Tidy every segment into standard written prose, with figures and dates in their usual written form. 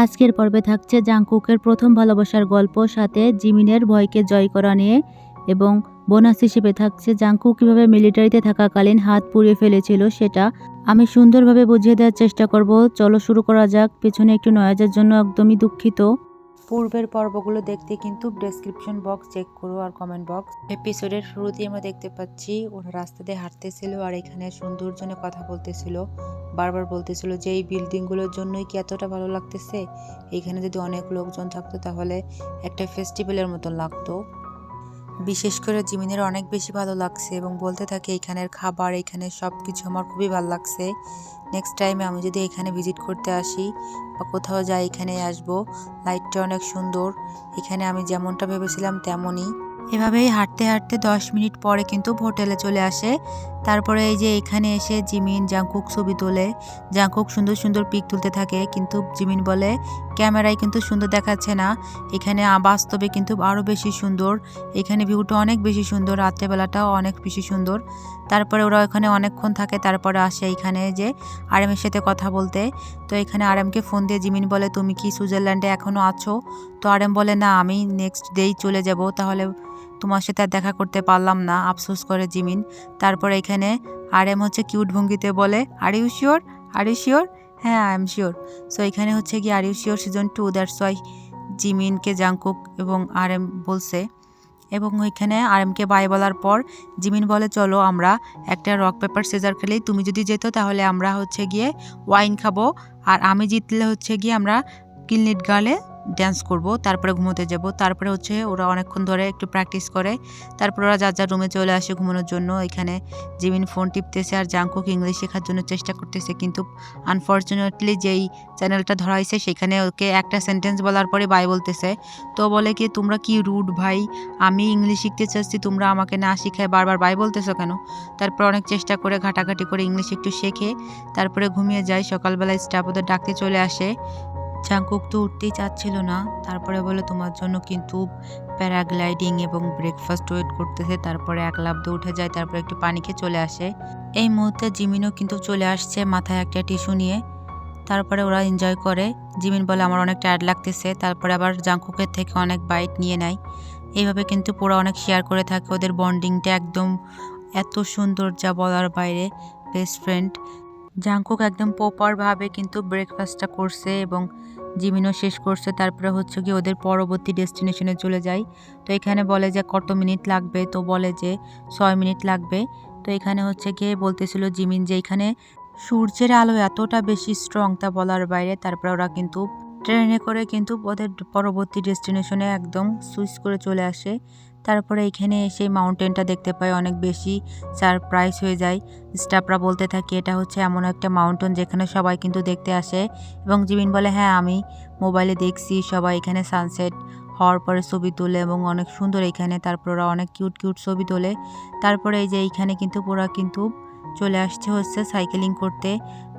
আজকের পর্বে থাকছে জাংকুকের প্রথম ভালোবাসার গল্প, সাথে জিমিনের ভয়কে জয় করা নিয়ে, এবং বোনাস হিসেবে থাকছে জাংকুক কিভাবে মিলিটারিতে থাকাকালীন হাত পুড়িয়ে ফেলেছিল সেটা আমি সুন্দরভাবে বুঝিয়ে দেওয়ার চেষ্টা করব। চলো শুরু করা যাক। পেছনে একটু নয়েজের জন্য একদমই দুঃখিত। পূর্বের পর্বগুলো দেখতে কিন্তু ডেসক্রিপশন বক্স চেক করো আর কমেন্ট বক্স। এপিসোডের শুরুতেই আমরা দেখতে পাচ্ছি ওরা রাস্তা দিয়ে হাঁটতেছিল আর এখানে সৌন্দর্য নিয়ে কথা বলতেছিল। বারবার বলতেছিল যে এই বিল্ডিংগুলোর জন্যই কি এতটা ভালো লাগতেছে, এখানে যদি অনেক লোকজন থাকতো তাহলে একটা ফেস্টিভ্যালের মতন লাগতো। বিশেষ করে জিমিনের অনেক বেশি ভালো লাগছে এবং বলতে থাকে এখানের খাবার, এখানে সব কিছু আমার খুবই ভালো লাগছে। নেক্সট টাইমে আমি যদি এখানে ভিজিট করতে আসি বা কোথাও যাই এখানে আসবো। লাইটটা অনেক সুন্দর, এখানে আমি যেমনটা ভেবেছিলাম তেমনই। এভাবেই হাঁটতে হাঁটতে 10 মিনিট পরে কিন্তু হোটেলে চলে আসে। তারপরে এই যে এখানে এসে জিমিন জাংকুক ছবি তোলে। জাংকুক সুন্দর সুন্দর পিক তুলতে থাকে, কিন্তু জিমিন বলে ক্যামেরায় কিন্তু সুন্দর দেখাচ্ছে না, এখানে বাস্তবে কিন্তু আরও বেশি সুন্দর, এখানে ভিউটা অনেক বেশি সুন্দর, রাত্রেবেলাটাও অনেক বেশি সুন্দর। তারপরে ওরা ওখানে অনেকক্ষণ থাকে, তারপরে আসে এখানে যে আরএমের সাথে কথা বলতে। তো এখানে আরএমকে ফোন দিয়ে জিমিন বলে তুমি কি সুইজারল্যান্ডে এখনও আছো? তো আরএম বলে না, আমি নেক্সট ডেই চলে যাব, তাহলে তোমার সাথে আর দেখা করতে পারলাম না, আফসোস করে জিমিন। তারপর এখানে আরএম হচ্ছে কিউট ভঙ্গিতে বলে are you sure, are you sure? হ্যাঁ, আই এম শিওর। সো এখানে হচ্ছে কি are you sure season 2, that's why জিমিনকে জাংকুক এবং আরএম বলছে। এবং ওইখানে আরএমকে বাই বলার পর জিমিন বলে চলো আমরা একটা রক পেপার সিজার খেলি, তুমি যদি যেত তাহলে আমরা হচ্ছে গিয়ে ওয়াইন খাবো, আর আমি জিতলে হচ্ছে গিয়ে আমরা কিলনিট গার্লে ড্যান্স করব, তারপরে ঘুমোতে যাব। তারপরে হচ্ছে ওরা অনেকক্ষণ ধরে একটু প্র্যাকটিস করে, তারপর ওরা যার যার রুমে চলে আসে ঘুমানোর জন্য। এখানে জিমিন ফোন টিপতেছে আর জাংকুক ইংলিশ শেখার জন্য চেষ্টা করতেছে, কিন্তু আনফর্চুনেটলি যেই চ্যানেলটা ধরা হয়েছে সেখানে ওকে একটা সেন্টেন্স বলার পরে বাই বলতেছে। তো বলে কি তোমরা কি রুড ভাই, আমি ইংলিশ শিখতে চাচ্ছি, তোমরা আমাকে না শিখায় বারবার বাই বলতেছো কেন? তারপর অনেক চেষ্টা করে ঘাটাঘাটি করে ইংলিশ একটু শেখে, তারপরে ঘুমিয়ে যায়। সকালবেলায় স্টাফ ওদের ডাকতে চলে আসে। জাংকুক তো উঠতেই চাচ্ছিল না, তারপরে বলে তোমার জন্য কিন্তু প্যারাগ্লাইডিং এবং ব্রেকফাস্ট ওয়েট করতেছে। তারপরে এক লাফ দিয়ে উঠে যায়, তারপরে একটু পানি খেয়ে চলে আসে। এই মুহূর্তে জিমিনও কিন্তু চলে আসছে মাথায় একটা টিস্যু নিয়ে। তারপরে ওরা এনজয় করে। জিমিন বলে আমার অনেক টায়ার্ড লাগতেছে, তারপরে আবার জাংকুকের থেকে অনেক বাইট নিয়ে নেয়। এইভাবে কিন্তু পুরো অনেক শেয়ার করে থাকে, ওদের বন্ডিংটা একদম এত সুন্দর যা বলার বাইরে। Best friend. জাংকুক একদম প্রপারভাবে কিন্তু ব্রেকফাস্টটা করছে এবং জিমিনও শেষ করছে। তারপরে হচ্ছে কি ওদের পরবর্তী ডেস্টিনেশনে চলে যায়। তো এখানে বলে যে কত মিনিট লাগবে, তো বলে যে 6 মিনিট লাগবে। তো এখানে হচ্ছে গিয়ে বলতেছিল জিমিন যে এখানে সূর্যের আলো এতটা বেশি স্ট্রং তা বলার বাইরে। তারপরে ওরা কিন্তু ট্রেনে করে কিন্তু ওদের পরবর্তী ডেস্টিনেশনে একদম সুইচ করে চলে আসে। তারপরে এখানে এসে মাউন্টেনটা দেখতে পায়, অনেক বেশি সারপ্রাইজ হয়ে যায়। স্টাফরা বলতে থাকে এটা হচ্ছে এমন একটা মাউন্টেন যেখানে সবাই কিন্তু দেখতে আসে, এবং জিমিন বলে হ্যাঁ আমি মোবাইলে দেখছি, সবাই এখানে সানসেট হওয়ার পরে ছবি তোলে এবং অনেক সুন্দর এখানে। তারপর ওরা অনেক কিউট কিউট ছবি তোলে। তারপরে এই যে এইখানে কিন্তু ওরা কিন্তু চলে আসছে হচ্ছে সাইকেলিং করতে।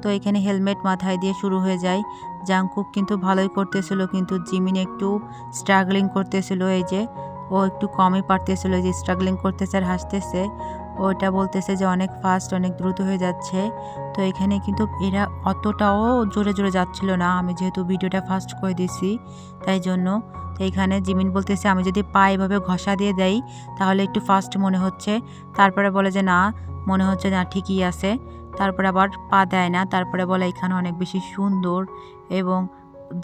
তো এখানে হেলমেট মাথায় দিয়ে শুরু হয়ে যায়। জাংকুক কিন্তু ভালোই করতেছিল, কিন্তু জিমিন একটু স্ট্রাগলিং করতেছিল। এই যে ও একটু কমই পারতেছিল, যে স্ট্রাগলিং করতেছে আর হাসতেছে। ওটা বলতেছে যে অনেক ফাস্ট, অনেক দ্রুত হয়ে যাচ্ছে। তো এখানে কিন্তু এরা অতটাও জোরে জোরে যাচ্ছিল না, আমি যেহেতু ভিডিওটা ফাস্ট করে দিছি তাই জন্য। তো এখানে জিমিন বলতেছে আমি যদি পা এভাবে ঘষা দিয়ে দেই তাহলে একটু ফাস্ট মনে হচ্ছে। তারপরে বলে যে না, মনে হচ্ছে না ঠিকই আছে। তারপরে আবার পা দেয় না, তারপরে বলে এখানে অনেক বেশি সুন্দর, এবং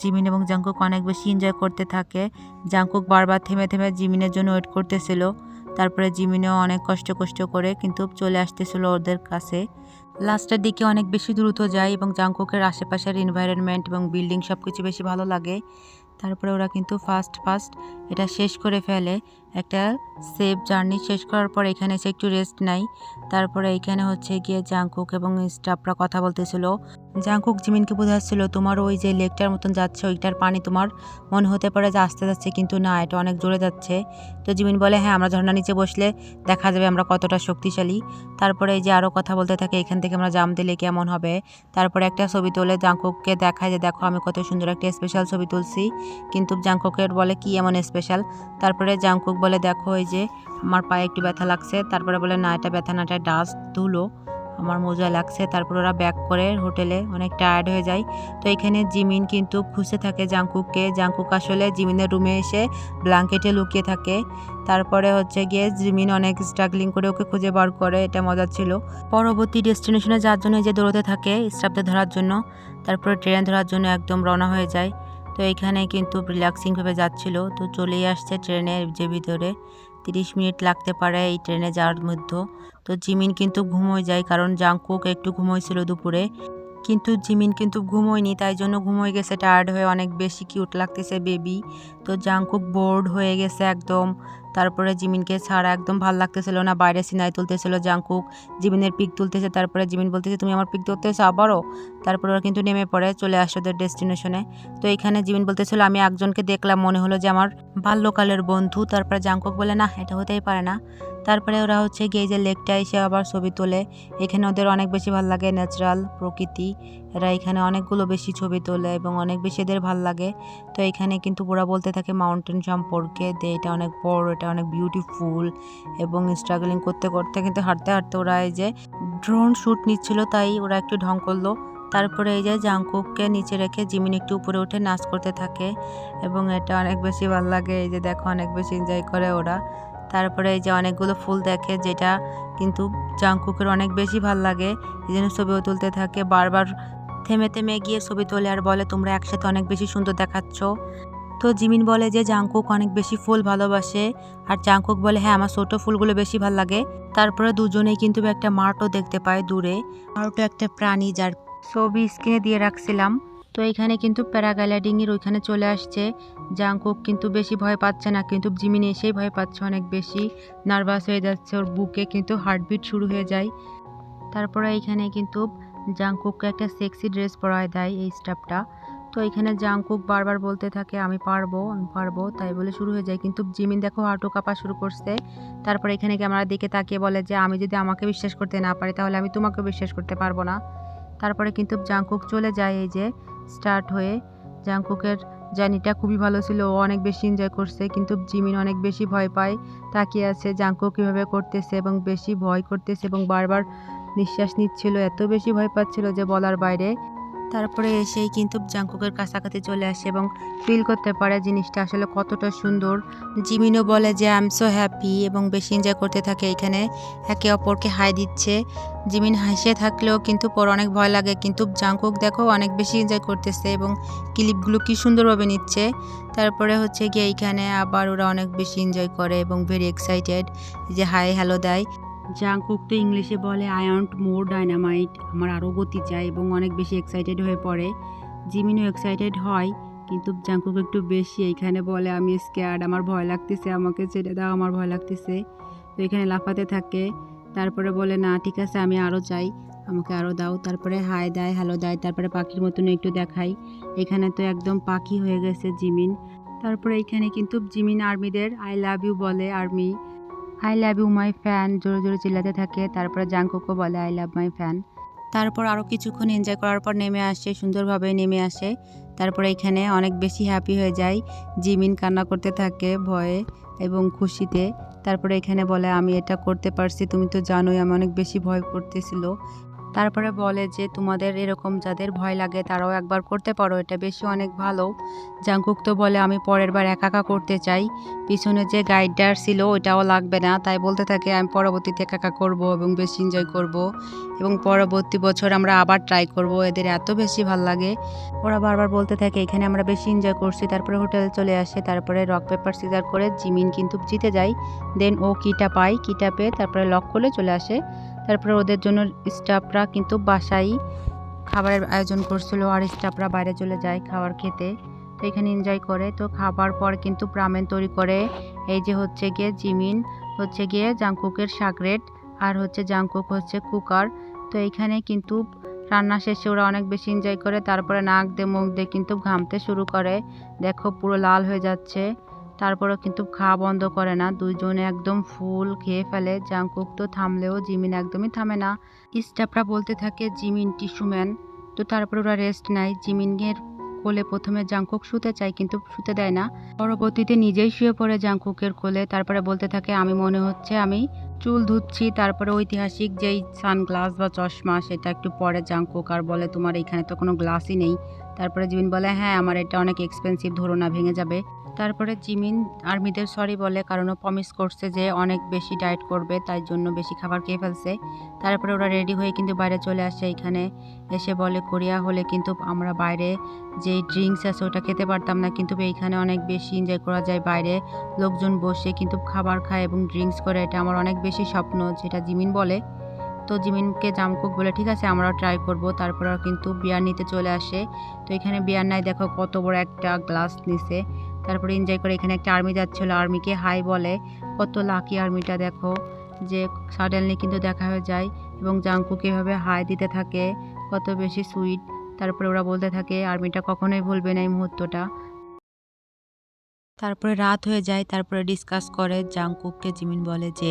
জিমিন এবং জাংকুক অনেক বেশি এনজয় করতে থাকে। জাংকুক বারবার থেমে থেমে জিমিনের জন্য ওয়েট করতেছিল। তারপরে জিমিনও অনেক কষ্ট কষ্ট করে কিন্তু চলে আসতেছিল ওদের কাছে। লাস্টের দিকে অনেক বেশি দ্রুত যায় এবং জাংকুকের আশেপাশের এনভায়রনমেন্ট এবং বিল্ডিং সব কিছু বেশি ভালো লাগে। তারপরে ওরা কিন্তু ফাস্ট এটা শেষ করে ফেলে। একটা সেফ জার্নি শেষ করার পর এখানে এসে একটু রেস্ট নাই। তারপরে এইখানে হচ্ছে গিয়ে জাংকুক এবং স্টাফরা কথা বলতেছিল। জাংকুক জিমিনকে বোঝাচ্ছিল তোমার ওই যে লেকটার মতন যাচ্ছে ওইটার পানি তোমার মনে হতে পারে যে আস্তে যাচ্ছে, কিন্তু না, এটা অনেক জোরে যাচ্ছে। তো জিমিন বলে হ্যাঁ আমরা ঝর্ণার নিচে বসলে দেখা যাবে আমরা কতটা শক্তিশালী। তারপরে এই যে আরও কথা বলতে থাকে এখান থেকে আমরা জাম দিলে কেমন হবে। তারপরে একটা ছবি তোলে, জাংকুককে দেখায় যে দেখো আমি কত সুন্দর একটা স্পেশাল ছবি তুলছি। কিন্তু জাংকুকের বলে কি এমন স্পেশাল। তারপরে জাংকুক বলে দেখো এই যে আমার পায়ে একটু ব্যথা লাগছে। তারপরে বলে না এটা ব্যথা না, এটা ডাস্ট, ধুলো। আমার মজা লাগছে। তারপর ওরা ব্যাক করে হোটেলে, অনেক টায়ার্ড হয়ে যায়। তো এখানে জিমিন কিন্তু খুঁজতে থাকে জাংকুককে। জাংকুক আসলে জিমিনের রুমে এসে ব্ল্যাঙ্কেটে লুকিয়ে থাকে। তারপরে হচ্ছে গিয়ে জিমিন অনেক স্ট্রাগলিং করে ওকে খুঁজে বার করে, এটা মজা ছিল। পরবর্তী ডেস্টিনেশনে যাওয়ার জন্য যে দৌড়তে থাকে স্টাফদের ধরার জন্য, তারপরে ট্রেন ধরার জন্য একদম রওনা হয়ে যায়। তো এখানে কিন্তু রিল্যাক্সিংভাবে যাচ্ছিল। তো চলেই আসছে ট্রেনের যে ভিতরে, 30 মিনিট লাগতে পারে এই ট্রেনে যাওয়ার মধ্যে। তো জিমিন কিন্তু ঘুমোয় যায়, কারণ জাংকুক একটু ঘুমোইছিল দুপুরে, কিন্তু জিমিন কিন্তু ঘুমোয়নি, তাই জন্য ঘুমোয় গেছে টায়ার্ড হয়ে। অনেক বেশি কিউট লাগতেছে বেবি। তো জাংকুক বোর্ড হয়ে গেছে একদম। তারপরে জিমিনকে ছাড়া একদম ভাল লাগতেছিল না। বাইরে সিনাই তুলতেছিল জাংকুক, জিমিনের পিক তুলতেছে। তারপরে জিমিন বলতেছে তুমি আমার পিক তুলতেছো আবারও। তারপরে ওরা কিন্তু নেমে পড়ে, চলে আসে ওদের ডেস্টিনেশনে। তো এখানে জিমিন বলতেছিল আমি একজনকে দেখলাম, মনে হলো যে আমার বাল্যকালের বন্ধু। তারপরে জাংকুক বলে না, এটা হতেই পারে না। তারপরে ওরা হচ্ছে গিয়ে যে লেকটা এসে আবার ছবি তোলে। এখানে ওদের অনেক বেশি ভালো লাগে ন্যাচারাল প্রকৃতি। এরা এখানে অনেকগুলো বেশি ছবি তোলে এবং অনেক বেশি এদের ভাল লাগে। তো এখানে কিন্তু ওরা বলতে থাকে মাউন্টেন সম্পর্কে, যে এটা অনেক বড়, এটা অনেক বিউটিফুল। এবং স্ট্রাগলিং করতে করতে কিন্তু হাঁটতে হাঁটতে ওরা এই যে ড্রোন শ্যুট নিচ্ছিল, তাই ওরা একটু ঢং করলো। তারপরে এই যে জাংকুককে নিচে রেখে জিমিন একটু উপরে উঠে নাচ করতে থাকে এবং এটা অনেক বেশি ভালো লাগে। এই যে দেখো অনেক বেশি এনজয় করে ওরা। তারপরে এই যে অনেকগুলো ফুল দেখে, যেটা কিন্তু জাংকুকের অনেক বেশি ভাল লাগে, এই জন্য ছবিও তুলতে থাকে। বারবার থেমে থেমে গিয়ে ছবি তোলে আর বলে তোমরা একসাথে অনেক বেশি সুন্দর দেখাচ্ছ। তো জিমিন বলে যে জাংকুক অনেক বেশি ফুল ভালোবাসে, আর জাংকুক বলে হ্যাঁ আমার ছোট ফুলগুলো বেশি ভাল লাগে। তারপরে দুজনেই কিন্তু একটা মার্টও দেখতে পায় দূরে। মার্টও একটা প্রাণী, যার ছবি স্ক্রিনে দিয়ে রাখছিলাম। তো এখানে কিন্তু প্যারাগ্লাইডিং এর ওইখানে চলে আসছে। জাংকুক কিন্তু বেশি ভয় পাচ্ছে না, কিন্তু জিমিন এসেই ভয় পাচ্ছে, অনেক বেশি নার্ভাস হয়ে যাচ্ছে, ওর বুকে কিন্তু হার্টবিট শুরু হয়ে যায়। তারপরে এইখানে কিন্তু জাংকুককে একটা সেক্সি ড্রেস পরায় দেয় এই স্টাফটা। তো এখানে জাংকুক বারবার বলতে থাকে আমি পারবো আমি পারবো, তাই বলে শুরু হয়ে যায়। কিন্তু জিমিন দেখো হাঁটু কাঁপা শুরু করছে। তারপরে এখানে ক্যামেরার দিকে তাকিয়ে বলে যে আমি যদি আমাকে বিশ্বাস করতে না পারি, তাহলে আমি তোমাকেও বিশ্বাস করতে পারবো না। তারপরে কিন্তু জাংকুক চলে যায় এই যে স্টার্ট হয়ে। জাংকুকের জার্নিটা খুবই ভালো ছিল, ও অনেক বেশি এনজয় করছে, কিন্তু জিমিন অনেক বেশি ভয় পায়, তাকিয়ে আছে জাংকুক কীভাবে করতেছে এবং বেশি ভয় করতেছে এবং বারবার নিঃশ্বাস নিচ্ছিল, এত বেশি ভয় পাচ্ছিল যে বলার বাইরে। তারপরে এসেই কিন্তু জাংকুকের কাছাকাছি চলে আসে এবং ফিল করতে পারে জিনিসটা আসলে কতটা সুন্দর। জিমিনও বলে যে আই এম সো হ্যাপি এবং বেশি এনজয় করতে থাকে। এখানে একে অপরকে হাই দিচ্ছে। জিমিন হাসিয়ে থাকলেও কিন্তু পর অনেক ভয় লাগে, কিন্তু জাংকুক দেখো অনেক বেশি এনজয় করতেছে এবং ক্লিপগুলো কি সুন্দরভাবে নিচ্ছে। তারপরে হচ্ছে গিয়ে এইখানে আবার ওরা অনেক বেশি এনজয় করে এবং ভেরি এক্সাইটেড, যে হাই হ্যালো দেয়। জাংকুক তো ইংলিশে বলে আই ওয়ান্ট মোর ডাইনামাইট, আমার আরও গতি চাই, এবং অনেক বেশি এক্সাইটেড হয়ে পড়ে। জিমিনও এক্সাইটেড হয়, কিন্তু জাংকুক একটু বেশি। এইখানে বলে আমি স্কেয়ার্ড, আমার ভয় লাগতেছে, আমাকে ছেড়ে দাও, আমার ভয় লাগতেছে। তো এখানে লাফাতে থাকে। তারপরে বলে না ঠিক আছে আমি আরও চাই, আমাকে আরও দাও। তারপরে হাই দেয়, হ্যালো দেয়, তারপরে পাখির মতন একটু দেখাই। এখানে তো একদম পাখি হয়ে গেছে জিমিন। তারপরে এইখানে কিন্তু জিমিন আর্মিদের আই লাভ ইউ বলে, army I love you my fan জোরে জোরে চিল্লাতে থাকে। তারপরে জাংকুকও বলে আই লাভ মাই ফ্যান। তারপর আরও কিছুক্ষণ এনজয় করার পর নেমে আসে, সুন্দরভাবে নেমে আসে। তারপরে এখানে অনেক বেশি হ্যাপি হয়ে যায়। জিমিন কান্না করতে থাকে ভয়ে এবং খুশিতে। তারপরে এখানে বলে আমি এটা করতে পারছি, তুমি তো জানোই আমি অনেক বেশি ভয় করতেছিল। তারপরে বলে যে তোমাদের এরকম যাদের ভয় লাগে তারাও একবার করতে পারো, এটা বেশি অনেক ভালো। জাংকুক তো বলে আমি পরের বার একা একা করতে চাই, পিছনে যে গাইডার ছিল ওইটাও লাগবে না, তাই বলতে থাকে আমি পরবর্তীতে একা একা করবো এবং বেশি এনজয় করব এবং পরবর্তী বছর আমরা আবার ট্রাই করব। এদের এত বেশি ভাল লাগে, ওরা বারবার বলতে থাকে এখানে আমরা বেশি এনজয় করছি। তারপরে হোটেলে চলে আসে। তারপরে রক পেপার সিজার করে জিমিন কিন্তু জিতে যায়। দেন ও কিটা পায়, কিটা পেয়ে তারপরে লক করে চলে আসে। তারপরে ওদের জন্য স্টাফরা কিন্তু বাসায় খাবারের আয়োজন করছিল, আর স্টাফরা বাইরে চলে যায় খাবার খেতে। তো এখানে এনজয় করে। তো খাবার পর কিন্তু রামেন তৈরি করে। এই যে হচ্ছে গিয়ে জিমিন হচ্ছে গিয়ে জাংকুকের সাগরেট, আর হচ্ছে জাংকুক হচ্ছে কুকার। তো এইখানে কিন্তু রান্না শেষে ওরা অনেক বেশি এনজয় করে। তারপরে নাক দিয়ে মুখ দিয়ে কিন্তু ঘামতে শুরু করে, দেখো পুরো লাল হয়ে যাচ্ছে। তারপরেও কিন্তু খাওয়া বন্ধ করে না, দুইজনে একদম ফুল খেয়ে ফেলে। জাংকুক তো থামলেও জিমিন একদমই থামে না। স্টাফরা বলতে থাকে জিমিন টিস্যু ম্যান। তো তারপর ওরা রেস্ট নেয়। জিমিনের কোলে প্রথমে জাংকুক শুতে চায় কিন্তু শুতে দেয় না। পরবর্তীতে নিজেই শুয়ে পড়ে জাংকুকের কোলে। তারপরে বলতে থাকে আমি মনে হচ্ছে আমি চুল ধুচ্ছি। তারপরে ঐতিহাসিক যেই সানগ্লাস বা চশমা সেটা একটু পরে জাংকুক আর বলে তোমার এখানে তো কোনো গ্লাসই নেই। তারপরে জিমিন বলে হ্যাঁ আমার এটা অনেক এক্সপেন্সিভ, ধরো না ভেঙে যাবে। তারপরে জিমিন আর্মিদের সরি বলে, কারণ ও প্রমিস করছে যে অনেক বেশি ডায়েট করবে, তাই জন্য বেশি খাবার খেয়ে ফেলছে। তারপরে ওরা রেডি হয়ে কিন্তু বাইরে চলে আসে। এখানে এসে বলে কোরিয়া হলে কিন্তু আমরা বাইরে যেই ড্রিঙ্কস আছে ওটা খেতে পারতাম না, কিন্তু এইখানে অনেক বেশি এনজয় করা যায়। বাইরে লোকজন বসে কিন্তু খাবার খায় এবং ড্রিঙ্কস করে, এটা আমার অনেক বেশি স্বপ্ন, যেটা জিমিন বলে। তো জিমিনকে জাংকুক বলে ঠিক আছে আমরাও ট্রাই করব। তারপর ওরা কিন্তু বিয়ার নিতে চলে আসে। তো এখানে বিয়ার নাই, দেখো কত বড় একটা গ্লাস নিছে। তারপরে এনজয় করে এখানে একটা আর্মি যাচ্ছিল, আর্মিকে হাই বলে। কত লাকি আর্মিটা দেখো যে সাডেনলি কিন্তু দেখা হয়ে যায় এবং জাংকুক এভাবে হাই দিতে থাকে, কত বেশি সুইট। তারপরে ওরা বলতে থাকে আর্মিটা কখনোই ভুলবে না এই মুহূর্তটা। তারপরে রাত হয়ে যায়। তারপরে ডিসকাস করে জাংকুককে জিমিন বলে যে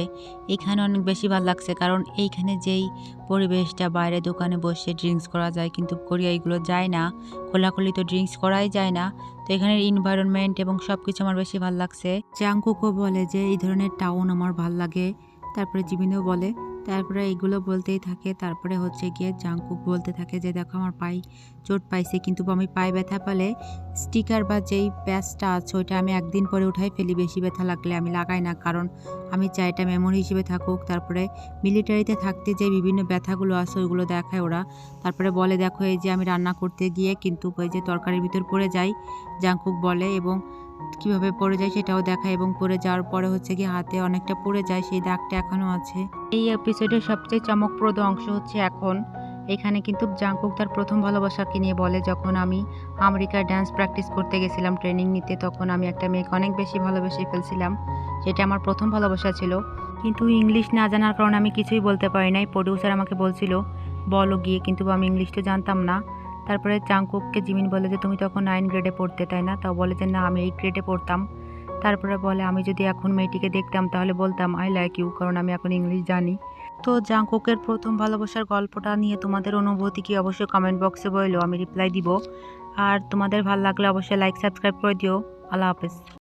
এখানে অনেক বেশি ভালো লাগছে, কারণ এইখানে যেই পরিবেশটা বাইরে দোকানে বসে ড্রিঙ্কস করা যায়, কিন্তু কোরিয়া এগুলো যায় না, খোলাখুলি তো ড্রিঙ্কস করাই যায় না। তো এখানের এনভায়রনমেন্ট এবং সব কিছু আমার বেশি ভালো লাগছে। জাংকুকও বলে যে এই ধরনের টাউন আমার ভাল লাগে। তারপরে জিমিনও বলে। তারপরে এইগুলো বলতেই থাকে। তারপরে হচ্ছে গিয়ে জাংকুক বলতে থাকে যে দেখো আমার পায়ে চোট পাইছে, কিন্তু আমি পায়ে ব্যথা পেলে স্টিকার বা যেই প্যাচটা আছে ওইটা আমি একদিন পরে উঠাই ফেলি, বেশি ব্যথা লাগলে আমি লাগাই না, কারণ আমি চাই এটা মেমোরি হিসেবে থাকুক। তারপরে মিলিটারিতে থাকতে যে বিভিন্ন ব্যথাগুলো আছে ওইগুলো দেখায় ওরা। তারপরে বলে দেখো এই যে আমি রান্না করতে গিয়ে কিন্তু ওই যে তরকারির ভিতর পড়ে যাই, জাংকুক বলে, এবং কিভাবে পড়ে যায় সেটাও দেখায়, এবং পড়ে যাওয়ার পরে হচ্ছে কি হাতে অনেকটা পড়ে যায়, সেই দাগটা এখনও আছে। এই এপিসোডের সবচেয়ে চমকপ্রদ অংশ হচ্ছে এখন এখানে কিন্তু জাংকুক তার প্রথম ভালোবাসাকে নিয়ে বলে, যখন আমি আমেরিকায় ডান্স প্র্যাকটিস করতে গেছিলাম ট্রেনিং নিতে, তখন আমি একটা মেয়েকে অনেক বেশি ভালোবেসে ফেলছিলাম, সেটা আমার প্রথম ভালোবাসা ছিল। কিন্তু ইংলিশ না জানার কারণে আমি কিছুই বলতে পারি নাই। প্রডিউসার আমাকে বলছিল বলো গিয়ে, কিন্তু আমি ইংলিশ তো জানতাম না। তারপরে জাংকুককে জিমিন বলে যে তুমি তখন 9 গ্রেডে পড়তে, তাই না? তাও বলে যে না আমি 8 গ্রেডে পড়তাম। তারপরে বলে আমি যদি এখন মেয়েটিকে দেখতাম তাহলে বলতাম আই লাইক ইউ, কারণ আমি এখন ইংলিশ জানি। তো জাংকুকের প্রথম ভালোবাসার গল্পটা নিয়ে তোমাদের অনুভূতি কি অবশ্যই কমেন্ট বক্সে বলো, আমি রিপ্লাই দিব। আর তোমাদের ভালো লাগলে অবশ্যই লাইক সাবস্ক্রাইব করে দিও। আল্লাহ হাফেজ।